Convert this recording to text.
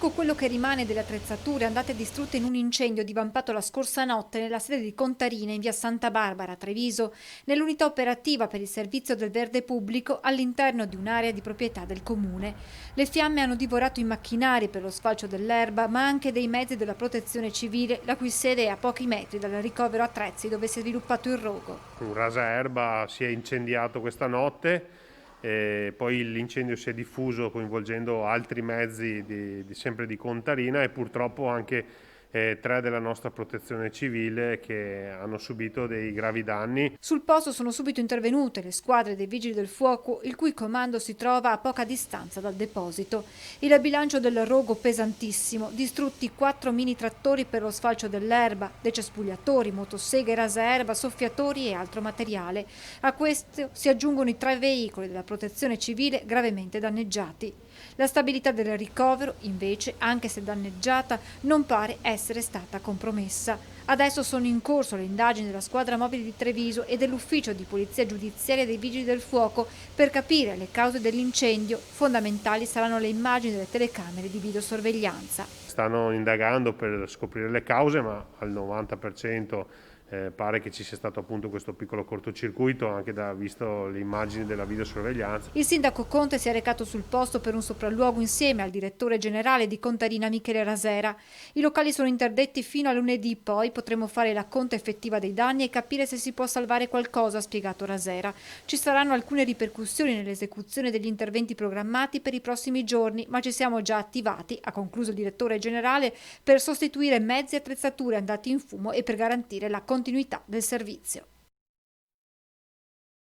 Ecco quello che rimane delle attrezzature andate distrutte in un incendio divampato la scorsa notte nella sede di Contarina in via Santa Barbara a Treviso, nell'unità operativa per il servizio del verde pubblico all'interno di un'area di proprietà del comune. Le fiamme hanno divorato i macchinari per lo sfalcio dell'erba, ma anche dei mezzi della protezione civile, la cui sede è a pochi metri dal ricovero attrezzi dove si è sviluppato il rogo. Un rasaerba si è incendiato questa notte e poi l'incendio si è diffuso coinvolgendo altri mezzi sempre di Contarina e purtroppo anche tre della nostra protezione civile che hanno subito dei gravi danni. Sul posto sono subito intervenute le squadre dei Vigili del Fuoco, il cui comando si trova a poca distanza dal deposito. Il bilancio del rogo pesantissimo, distrutti 4 mini trattori per lo sfalcio dell'erba, decespugliatori, motoseghe, rasaerba, soffiatori e altro materiale. A questo si aggiungono i 3 veicoli della protezione civile gravemente danneggiati. La stabilità del ricovero, invece, anche se danneggiata, non pare essere stata compromessa. Adesso sono in corso le indagini della squadra mobile di Treviso e dell'ufficio di polizia giudiziaria dei Vigili del Fuoco per capire le cause dell'incendio. Fondamentali saranno le immagini delle telecamere di videosorveglianza. Stanno indagando per scoprire le cause, ma al 90% pare che ci sia stato appunto questo piccolo cortocircuito, anche visto le immagini della videosorveglianza. Il sindaco Conte si è recato sul posto per un sopralluogo insieme al direttore generale di Contarina Michele Rasera. I locali sono interdetti fino a lunedì, poi potremo fare la conta effettiva dei danni e capire se si può salvare qualcosa, ha spiegato Rasera. Ci saranno alcune ripercussioni nell'esecuzione degli interventi programmati per i prossimi giorni, ma ci siamo già attivati, ha concluso il direttore generale, per sostituire mezzi e attrezzature andati in fumo e per garantire la continuità del servizio.